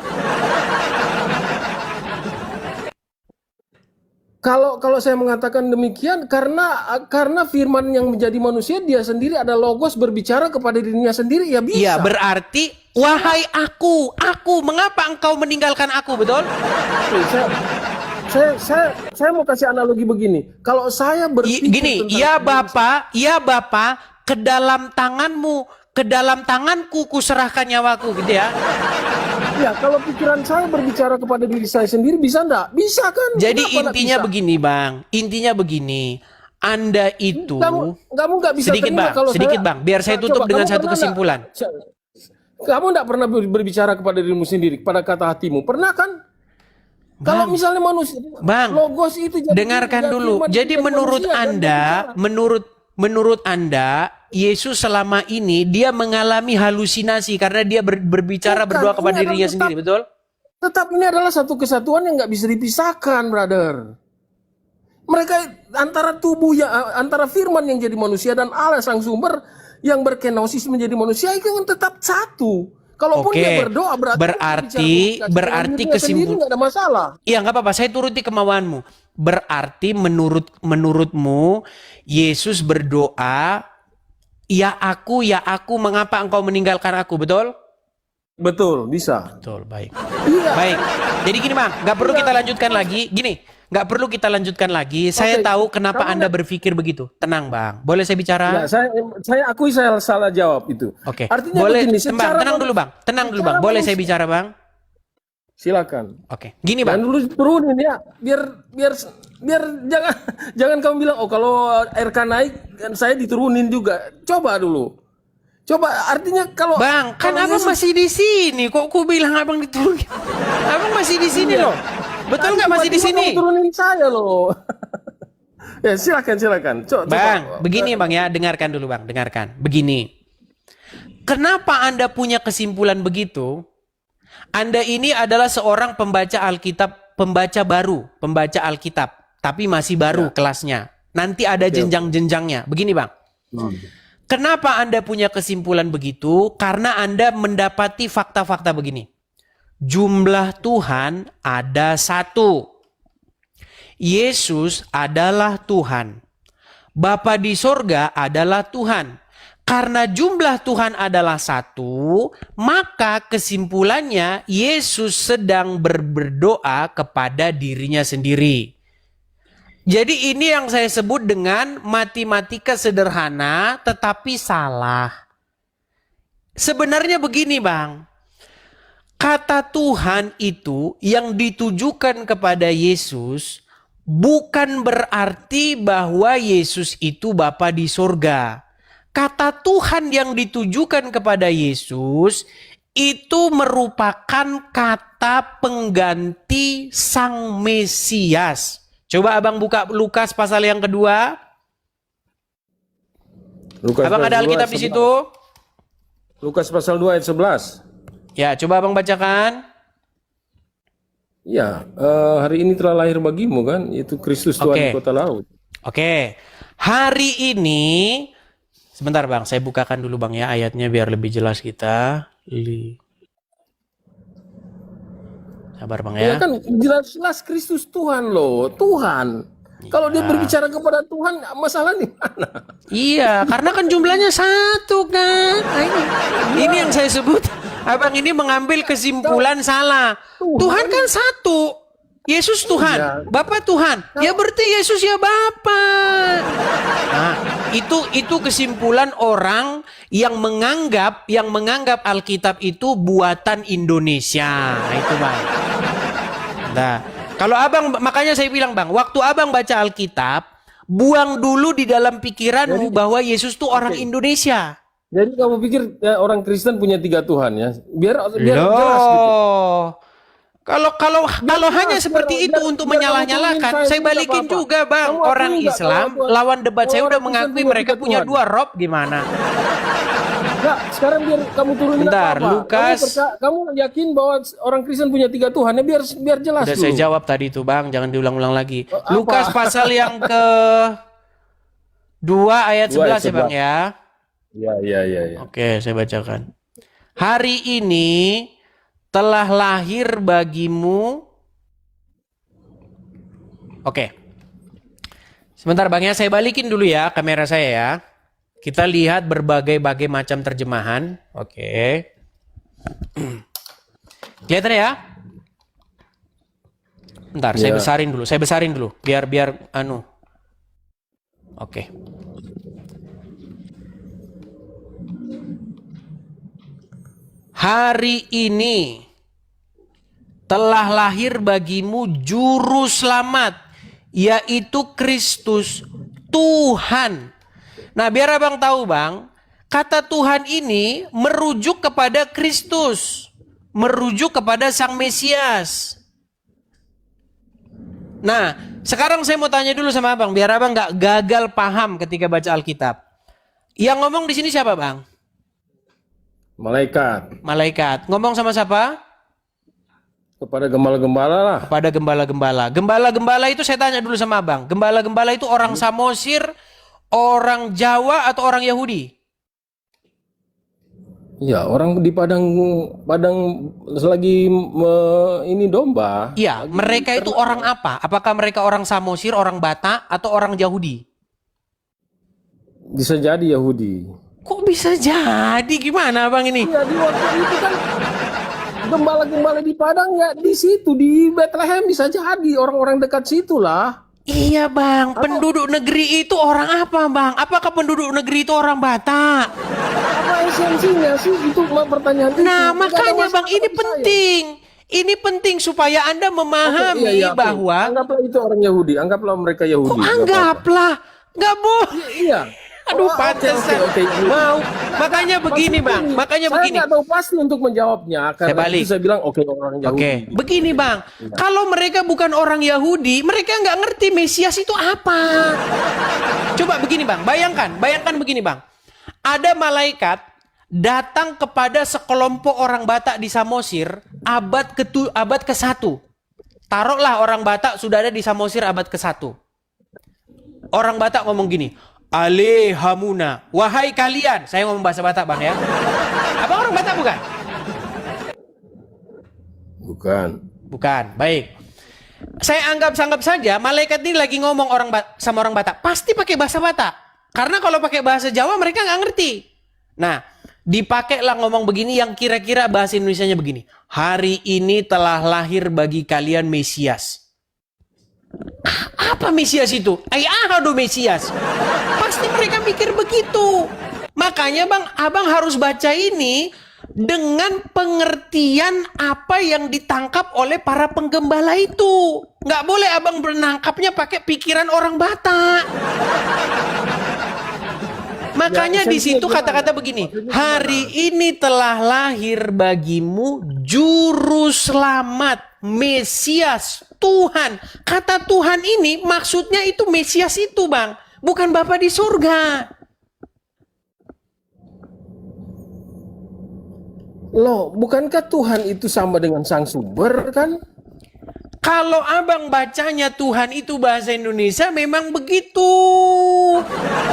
Kalau saya mengatakan demikian karena firman yang menjadi manusia dia sendiri ada logos berbicara kepada dirinya sendiri, ya bisa. Iya, berarti wahai aku, mengapa engkau meninggalkan aku, betul? Saya mau kasih analogi begini. Kalau saya berpikir Gini, tentang ya Bapa, ke dalam tanganmu, ke dalam tanganku kuserahkan nyawaku, gitu ya. ya kalau pikiran saya berbicara kepada diri saya sendiri bisa enggak? Bisa kan? Jadi Kenapa enggak intinya bisa? begini, Bang. Intinya begini. Anda itu kamu nggak bisa sedikit, terima Bang, kalau sedikit, saya, Bang, biar saya Coba, tutup dengan kamu satu pernah kesimpulan. Kamu enggak pernah berbicara kepada dirimu sendiri, pada kata hatimu. Pernah kan? Kalau misalnya manusia, Bang, logos itu jadi dengarkan dulu. firman Jadi jadi menurut manusia dan Anda, berbicara. menurut Anda, Yesus selama ini dia mengalami halusinasi karena dia berbicara Bukan, berdoa ini kepada adalah dirinya sendiri, betul? Tetap ini adalah satu kesatuan yang nggak bisa dipisahkan, brother. Mereka antara antara firman yang jadi manusia dan Allah Sang Sumber yang berkenosis menjadi manusia itu kan tetap satu. Kalaupun Oke, dia berdoa berarti nggak ada masalah. Iya, nggak apa-apa, saya turuti kemauanmu. Berarti menurutmu Yesus berdoa, ya aku, mengapa engkau meninggalkan aku, betul? Betul, bisa. Betul, baik. Iya. Baik. Jadi gini, Bang, nggak perlu kita lanjutkan lagi. Nggak perlu kita lanjutkan lagi. Saya tahu kenapa Anda berpikir begitu. Tenang, Bang. Boleh saya bicara? Ya, saya akui saya salah jawab itu. Oke. Artinya Boleh, begini, tenang dulu, Bang. Tenang dulu, Bang. Boleh saya bicara, Bang? Silakan. Oke. Gini, Dan Bang. dulu turunin ya, biar jangan kamu bilang oh kalau RK naik kan saya diturunin juga. Coba dulu. Coba artinya kalau Bang, kan kalau Abang Yesus- masih di sini. Kok ku bilang Abang diturunin? Abang masih di sini loh. Betul nggak masih di tiba-tiba sini? kamu turunin saya loh. Ya silakan. Bang, begini Bang ya, dengarkan dulu Bang, dengarkan. Begini. Kenapa Anda punya kesimpulan begitu? Anda ini adalah seorang pembaca Alkitab, pembaca Alkitab, tapi masih baru kelasnya. Nanti ada jenjang-jenjangnya. Begini Bang. Kenapa Anda punya kesimpulan begitu? Karena Anda mendapati fakta-fakta begini. Jumlah Tuhan ada satu. Yesus adalah Tuhan. Bapa di sorga adalah Tuhan. Karena jumlah Tuhan adalah satu, maka kesimpulannya Yesus sedang berdoa kepada dirinya sendiri. Jadi ini yang saya sebut dengan matematika sederhana tetapi salah. Sebenarnya begini Bang. Kata Tuhan itu yang ditujukan kepada Yesus bukan berarti bahwa Yesus itu Bapa di sorga. Kata Tuhan yang ditujukan kepada Yesus itu merupakan kata pengganti Sang Mesias. Coba Abang buka Lukas pasal yang kedua. Abang ada Alkitab di situ? Lukas pasal 2 ayat 11. Ya, coba Abang bacakan. Ya, hari ini telah lahir bagimu kan, itu Kristus Tuhan di Oke. kota laut. Oke. Hari ini sebentar Bang, saya bukakan dulu Bang ya ayatnya biar lebih jelas kita. Sabar Bang Ya ya. kan jelas-jelas Kristus Tuhan loh, Tuhan. Kalau dia berbicara kepada Tuhan, masalah di mana? Iya, karena kan jumlahnya satu kan. Nah, ini yang saya sebut. Abang ini mengambil kesimpulan salah. Tuhan kan satu. Yesus Tuhan, Bapa Tuhan. Ya berarti Yesus ya Bapa. Nah, itu kesimpulan orang yang menganggap Alkitab itu buatan Indonesia. Nah, itu Bang. Nah, kalau Abang, makanya saya bilang Bang, waktu Abang baca Alkitab, buang dulu di dalam pikiranmu bahwa Yesus tuh orang Indonesia. Jadi kamu pikir ya, orang Kristen punya 3 Tuhan ya? Biar jelas gitu. Kalau hanya seperti itu untuk menyalah-nyalakan, saya balikin juga Bang. Orang Islam lawan debat saya udah mengakui mereka punya 2 rob gimana? Enggak, sekarang biar kamu turunin Bentar, apa-apa. Lukas. Kamu yakin bahwa orang Kristen punya 3 Tuhan? Ya biar jelas Udah dulu. saya jawab tadi itu Bang, jangan diulang-ulang lagi. Apa? Lukas pasal yang ke 2 ayat 11 ya Bang ya. Ya. Oke, saya bacakan. Hari ini telah lahir bagimu. Oke. Sebentar Bang ya, saya balikin dulu ya kamera saya ya. Kita lihat berbagai macam terjemahan. Oke. Kelihatan ya? Bentar, saya besarin dulu. Biar anu. Oke. Hari ini telah lahir bagimu juru selamat, yaitu Kristus Tuhan. Nah, biar Abang tahu Bang, kata Tuhan ini merujuk kepada Kristus, merujuk kepada Sang Mesias. Nah, sekarang saya mau tanya dulu sama Abang, biar Abang nggak gagal paham ketika baca Alkitab. Yang ngomong di sini siapa Bang? Malaikat. Ngomong sama siapa? Kepada gembala-gembala lah. Kepada gembala-gembala. Gembala-gembala itu saya tanya dulu sama Abang. Gembala-gembala itu orang Samosir, orang Jawa atau orang Yahudi? Ya, orang di padang lagi ini domba. Iya, mereka itu orang apa? Apakah mereka orang Samosir, orang Batak, atau orang Yahudi? Bisa jadi Yahudi. Kok bisa jadi? Gimana Bang ini? Iya, di waktu itu kan gembala-gembala di padang ya di situ di Bethlehem bisa jadi orang-orang dekat situ lah. Iya Bang, penduduk negeri itu orang apa Bang? Apakah penduduk negeri itu orang Batak? Apa esensinya sih itu pertanyaan itu? Nah, Nggak ada makanya masalah Bang, ini bagi saya. penting. Ini penting supaya Anda memahami Iya, bahwa anggaplah itu orang Yahudi, anggaplah mereka Yahudi. kok nggak anggaplah, nggak boleh. apa-apa. Iya. Aduh, Oh, pantesan. oke. Mau. Makanya begini Bang, makanya Saya begini. nggak tahu pasti untuk menjawabnya. Karena balik. itu saya bilang oke orang Yahudi. Oke, begini Bang. Kalau mereka bukan orang Yahudi, mereka nggak ngerti Mesias itu apa. Coba begini Bang, bayangkan begini Bang. Ada malaikat datang kepada sekelompok orang Batak di Samosir abad ke-1. Taruhlah orang Batak sudah ada di Samosir abad ke-1. Orang Batak ngomong gini, Alehamuna, wahai kalian. Saya ngomong bahasa Batak Bang ya. Abang orang Batak bukan? Bukan, baik. Saya anggap saja malaikat ini lagi ngomong sama orang Batak. Pasti pakai bahasa Batak. Karena kalau pakai bahasa Jawa mereka nggak ngerti. Nah, dipakailah ngomong begini yang kira-kira bahasa Indonesianya begini. Hari ini telah lahir bagi kalian Mesias. Apa Mesias itu? Ahadu Mesias. Pasti mereka mikir begitu. Makanya Bang, Abang harus baca ini dengan pengertian apa yang ditangkap oleh para penggembala itu. Nggak boleh Abang menangkapnya pakai pikiran orang Batak. Makanya di situ kata-kata begini, hari ini telah lahir bagimu juru selamat, Mesias, Tuhan. Kata Tuhan ini maksudnya itu Mesias itu Bang, bukan Bapa di surga. Loh, bukankah Tuhan itu sama dengan sang sumber kan? Kalau abang bacanya Tuhan itu bahasa Indonesia memang begitu.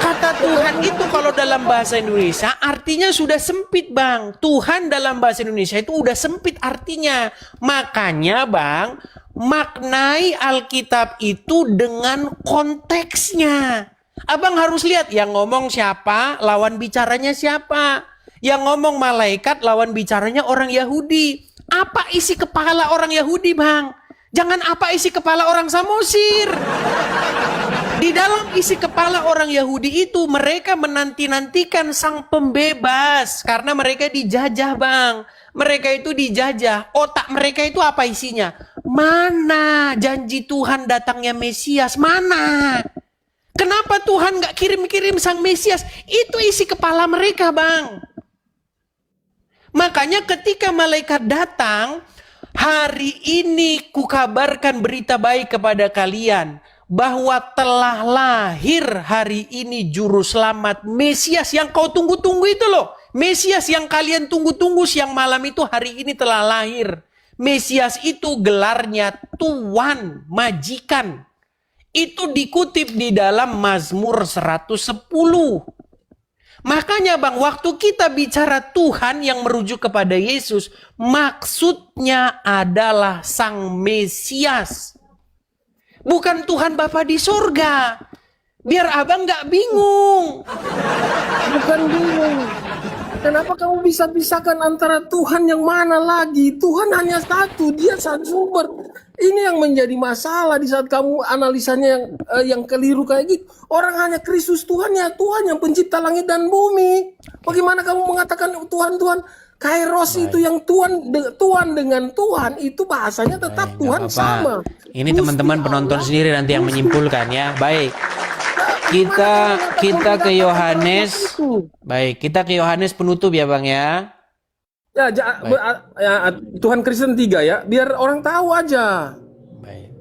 Kata Tuhan itu kalau dalam bahasa Indonesia artinya sudah sempit bang. Tuhan dalam bahasa Indonesia itu udah sempit artinya. Makanya bang, maknai Alkitab itu dengan konteksnya. Abang harus lihat yang ngomong siapa, lawan bicaranya siapa. Yang ngomong malaikat, lawan bicaranya orang Yahudi. Apa isi kepala orang Yahudi bang? Jangan apa isi kepala orang Samosir. Di dalam isi kepala orang Yahudi itu mereka menanti-nantikan sang pembebas. Karena mereka dijajah bang. Mereka itu dijajah. Otak mereka itu apa isinya? Mana janji Tuhan datangnya Mesias? Mana? Kenapa Tuhan gak kirim-kirim sang Mesias? Itu isi kepala mereka bang. Makanya ketika malaikat datang, hari ini kukabarkan berita baik kepada kalian bahwa telah lahir hari ini juru selamat Mesias yang kau tunggu-tunggu itu loh. Mesias yang kalian tunggu-tunggu siang malam itu hari ini telah lahir. Mesias itu gelarnya Tuan Majikan. Itu dikutip di dalam Mazmur 110. Makanya bang, waktu kita bicara Tuhan yang merujuk kepada Yesus, maksudnya adalah Sang Mesias. Bukan Tuhan Bapa di surga. Biar abang gak bingung. Bukan bingung. Kenapa kamu bisa pisahkan antara Tuhan yang mana lagi? Tuhan hanya satu, dia satu sumber. Ini yang menjadi masalah di saat kamu analisanya yang keliru kayak gitu. Orang hanya Kristus Tuhan ya, Tuhan yang pencipta langit dan bumi. Bagaimana kamu mengatakan Tuhan? Kairos itu yang Tuhan dengan Tuhan itu bahasanya tetap Tuhan sama. Ini teman-teman penonton sendiri nanti yang menyimpulkan ya. Baik. Kita ke Yohanes. Baik, kita ke Yohanes penutup ya Bang ya. Ya, Tuhan Kristen 3 ya, biar orang tahu aja. Baik.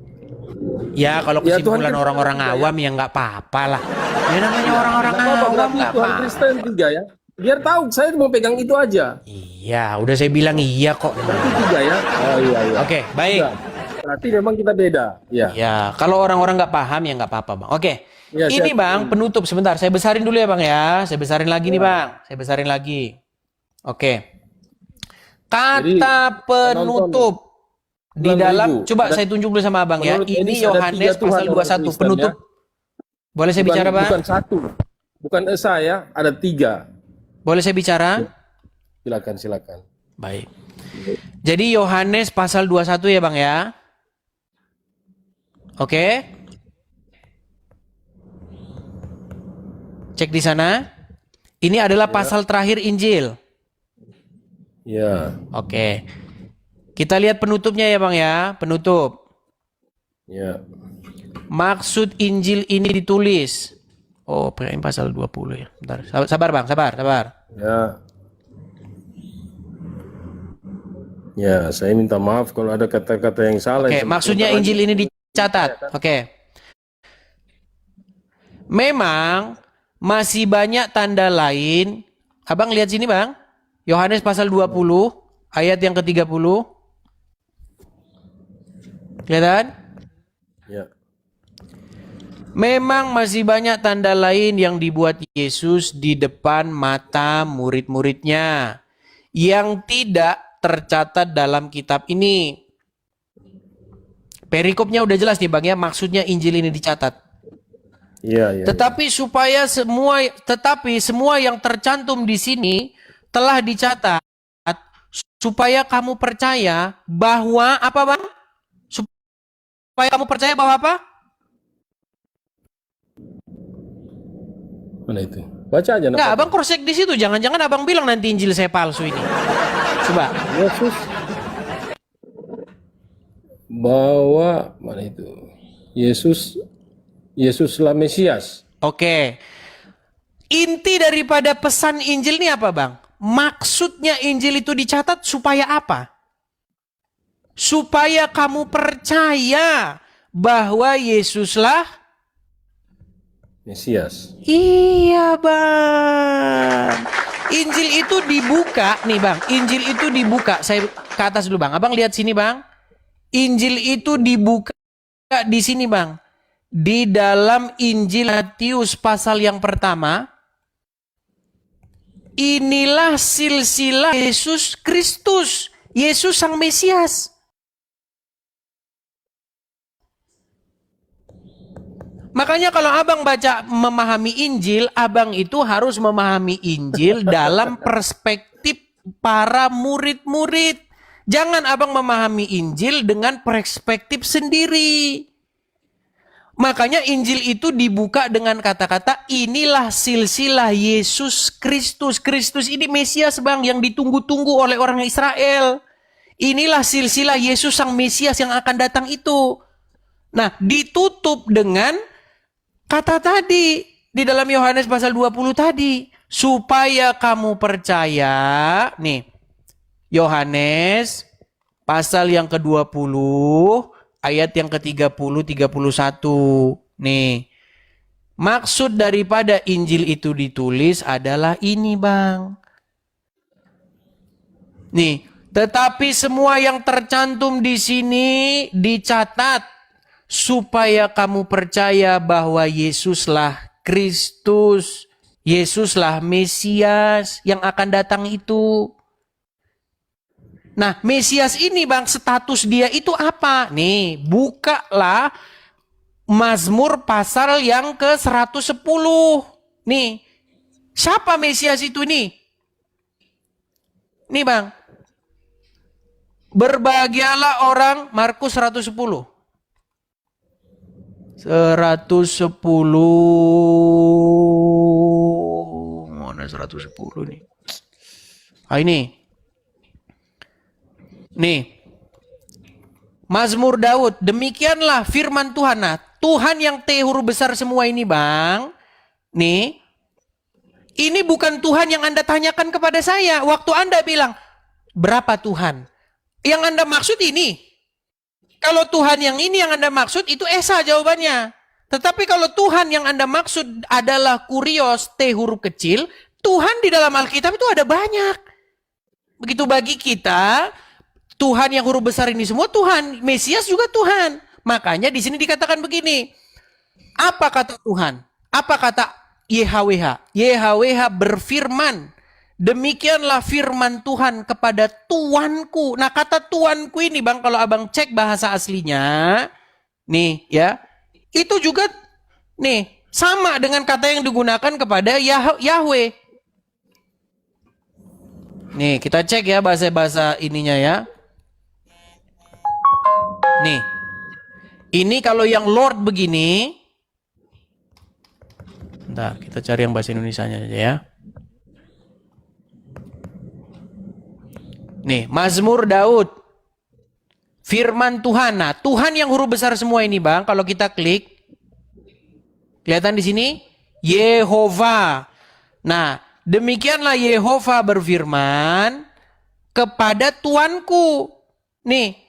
Ya kalau Ya, kesimpulan Tuhan orang-orang Kristen awam ya nggak apa-apa lah. Ya namanya orang-orang awam Berarti nggak Tuhan apa. Kristen 3 ya. Biar tahu, saya mau pegang itu aja. Iya, udah saya bilang iya kok. Berarti 3 ya. Oh iya. Oke, baik. Sudah. Berarti memang kita beda. Ya. Ya, kalau orang-orang nggak paham ya nggak apa-apa Bang. Oke. Ya, Ini siap. Bang, penutup sebentar. Saya besarin dulu ya Bang ya. Saya besarin lagi nih Bang. Saya besarin lagi. Oke. Kata penutup di 9.000. dalam, coba saya tunjuk dulu sama Abang ya. Menurut Ini Enis ada Yohanes 3 Tuhan pasal orang 21 Kristen, penutup. Boleh saya bicara Bang? Bukan 1. Bukan esa ya, ada 3. Boleh saya bicara? Silakan. Baik. Jadi Yohanes pasal 21 ya Bang ya. Oke. Cek di sana. Ini adalah pasal terakhir Injil. Ya. Oke. Kita lihat penutupnya ya Bang ya. Penutup. Ya. Maksud Injil ini ditulis. Oh, pasal 20 ya. Bentar. Sabar Bang, sabar. Ya. Ya, saya minta maaf kalau ada kata-kata yang salah. Oke, maksudnya Injil ini dicatat. Oke. Memang masih banyak tanda lain. Abang lihat sini Bang. Yohanes pasal 20 ayat yang ke-30. Kelihatan? Ya. Memang masih banyak tanda lain yang dibuat Yesus di depan mata murid-muridnya yang tidak tercatat dalam kitab ini. Perikopnya udah jelas nih Bang ya, maksudnya Injil ini dicatat. Iya. Tetapi semua yang tercantum di sini telah dicatat supaya kamu percaya bahwa apa Bang? Supaya kamu percaya bahwa apa? Mana itu? Baca aja. Enggak, Abang cross check di situ. Jangan-jangan Abang bilang nanti Injil saya palsu ini. Coba. Yesus bahwa mana itu? Yesuslah Mesias. Oke. Inti daripada pesan Injil ini apa Bang? Maksudnya Injil itu dicatat supaya apa? Supaya kamu percaya bahwa Yesuslah Mesias. Iya Bang. Injil itu dibuka nih Bang. Injil itu dibuka. Saya ke atas dulu Bang. Abang lihat sini Bang. Injil itu dibuka di sini, Bang. Di dalam Injil Matius pasal yang pertama, inilah silsilah Yesus Kristus, Yesus Sang Mesias. Makanya kalau abang baca memahami Injil, abang itu harus memahami Injil dalam perspektif para murid-murid. Jangan abang memahami Injil dengan perspektif sendiri. Makanya Injil itu dibuka dengan kata-kata inilah silsilah Yesus Kristus. Kristus ini Mesias, Bang, yang ditunggu-tunggu oleh orang Israel. Inilah silsilah Yesus Sang Mesias yang akan datang itu. Nah, ditutup dengan kata tadi di dalam Yohanes pasal 20 tadi, supaya kamu percaya, nih, Yohanes pasal yang ke-20 ayat yang ke-30 31. Nih. Maksud daripada Injil itu ditulis adalah ini, Bang. Nih, tetapi semua yang tercantum di sini dicatat supaya kamu percaya bahwa Yesuslah Kristus, Yesuslah Mesias yang akan datang itu. Nah, Mesias ini, Bang, status dia itu apa? Nih, bukalah Mazmur pasal yang ke-110. Nih, siapa Mesias itu nih? Nih, Bang. Berbahagialah orang, Markus 110. 110. Mana 110 nih? Ah, ini. Nih. Mazmur Daud, demikianlah firman Tuhan. Nah, Tuhan yang T huruf besar semua ini, Bang. Nih. Ini bukan Tuhan yang Anda tanyakan kepada saya. Waktu Anda bilang, berapa Tuhan? Yang Anda maksud ini. Kalau Tuhan yang ini yang Anda maksud, itu Esa jawabannya. Tetapi kalau Tuhan yang Anda maksud adalah kurios, T huruf kecil, Tuhan di dalam Alkitab itu ada banyak. Begitu bagi kita, Tuhan yang huruf besar ini semua Tuhan, Mesias juga Tuhan. Makanya di sini dikatakan begini, apa kata Tuhan? Apa kata YHWH? YHWH berfirman, demikianlah firman Tuhan kepada tuanku. Nah, kata tuanku ini, Bang, kalau abang cek bahasa aslinya, nih ya, itu juga nih sama dengan kata yang digunakan kepada Yahweh. Nih, kita cek ya bahasa-bahasa ininya ya. Nih, ini kalau yang Lord begini, bentar, kita cari yang bahasa Indonesianya aja ya. Nih, Mazmur Daud. Firman Tuhan. Nah, Tuhan yang huruf besar semua ini, Bang, kalau kita klik, kelihatan di sini, Yehova. Nah, demikianlah Yehova berfirman kepada tuanku. Nih,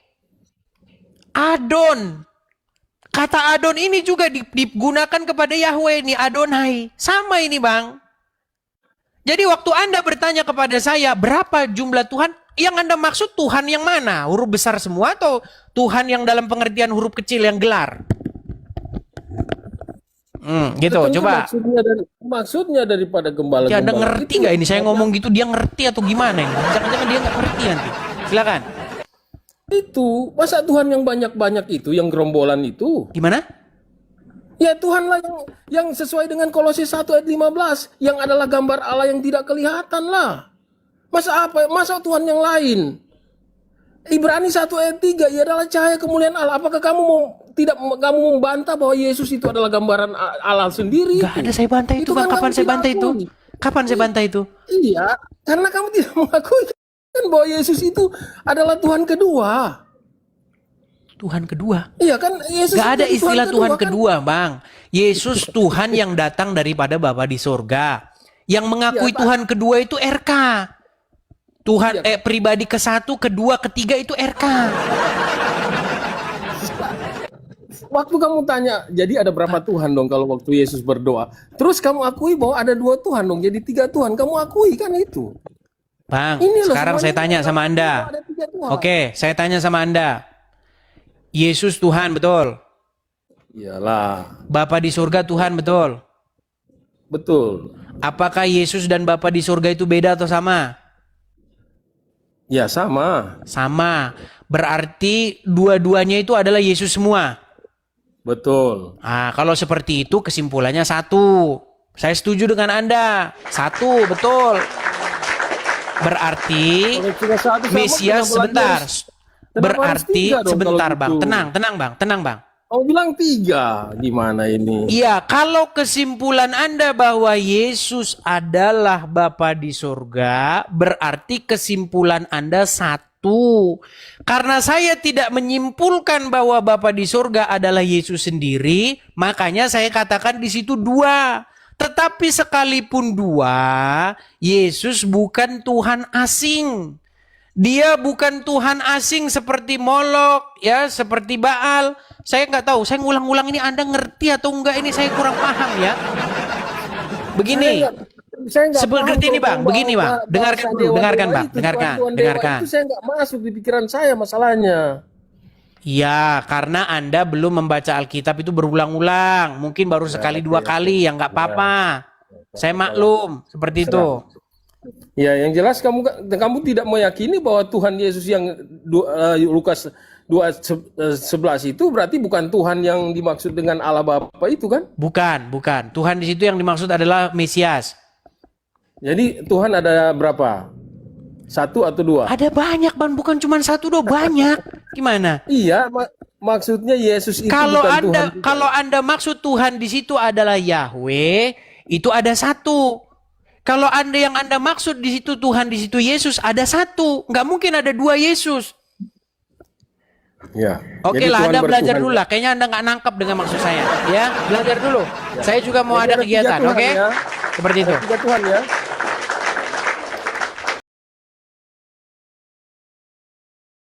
Adon. Kata Adon ini juga digunakan kepada Yahweh, nih, Adonai. Sama ini, Bang. Jadi waktu Anda bertanya kepada saya, berapa jumlah Tuhan? Yang Anda maksud Tuhan yang mana? Huruf besar semua atau Tuhan yang dalam pengertian huruf kecil yang gelar? Gitu, Tentu coba. Maksudnya daripada gembala. Ya, Anda ngerti nggak ini? Saya ngomong gitu, dia ngerti atau gimana ini? Jangan-jangan dia nggak ngerti nanti. Silakan. Itu, masa Tuhan yang banyak-banyak itu, yang gerombolan itu? Gimana? Ya Tuhanlah yang sesuai dengan Kolose 1 ayat 15, yang adalah gambar Allah yang tidak kelihatan lah. Masa apa? Masa Tuhan yang lain? Ibrani 1 ayat 3, ia adalah cahaya kemuliaan Allah. Apakah kamu kamu membantah bahwa Yesus itu adalah gambaran Allah sendiri? Gak ada saya bantah itu, Bang. Kan Kapan saya bantah itu? Kapan saya bantah itu? Iya, karena kamu tidak mengakui kan bahwa Yesus itu adalah Tuhan kedua. Tuhan kedua. Iya kan, Yesus Gak ada itu istilah Tuhan kan? kedua, Bang. Yesus Tuhan yang datang daripada Bapa di surga. Yang mengakui Tuhan kedua itu RK. Tuhan pribadi ke-1, kedua, ketiga itu RK. Waktu kamu tanya, jadi ada berapa Tuhan dong kalau waktu Yesus berdoa? Terus kamu akui bahwa ada 2 Tuhan dong, jadi 3 Tuhan. Kamu akui kan itu? Bang, Ini loh, sekarang saya tanya sama Anda. ada 3 Tuhan. Oke, saya tanya sama Anda. Yesus Tuhan, betul. Iyalah, Bapa di surga Tuhan, betul. betul. Apakah Yesus dan Bapa di surga itu beda atau sama? Ya sama, Sama. Berarti dua-duanya itu adalah Yesus semua. betul. Nah, kalau seperti itu kesimpulannya satu. Saya setuju dengan Anda. Satu, betul. Berarti Kalau cuma satu sama, Mesias kenapa sebentar. lagi kenapa harus Berarti tiga dong sebentar kalau Bang. gitu? Tenang Bang. Kamu bilang 3, gimana ini? Iya, kalau kesimpulan Anda bahwa Yesus adalah Bapa di surga, berarti kesimpulan Anda satu. Karena saya tidak menyimpulkan bahwa Bapa di surga adalah Yesus sendiri, makanya saya katakan di situ 2. Tetapi sekalipun 2, Yesus bukan Tuhan asing. Dia bukan Tuhan asing seperti Molok, ya, seperti Baal. Saya nggak tahu, saya ngulang-ngulang ini Anda ngerti atau enggak, ini saya kurang paham ya. Begini, Saya nggak seperti paham ini Bang, kalau begini Bang. bahasa Dengarkan dulu, dewa-dewa dengarkan Bang, itu, dengarkan, Tuhan dewa dengarkan. Itu saya nggak masuk di pikiran saya masalahnya. Ya, karena Anda belum membaca Alkitab itu berulang-ulang. Mungkin baru sekali 2 kali, ya nggak apa-apa. Saya maklum, seperti itu. Ya, yang jelas kamu tidak meyakini bahwa Tuhan Yesus yang Lukas 2:11 itu berarti bukan Tuhan yang dimaksud dengan Allah Bapa itu kan? Bukan. Tuhan di situ yang dimaksud adalah Mesias. Jadi Tuhan ada berapa? 1 atau 2? Ada banyak, Bang, bukan cuma 1, 2, banyak. Gimana? Iya, maksudnya Yesus itu Kalau bukan Anda Tuhan. kalau Anda maksud Tuhan di situ adalah Yahweh, itu ada 1. Kalau yang Anda maksud di situ Tuhan, di situ Yesus, ada 1. Nggak mungkin ada 2 Yesus. Ya. Oke Jadi lah, Tuhan Anda belajar bertuhan. dulu lah. Kayaknya Anda nggak nangkap dengan maksud saya. Ya, belajar dulu. Saya juga mau Jadi ada ada 3 kegiatan, Tuhan oke? ya. Seperti itu. Ada 3 Tuhan ya.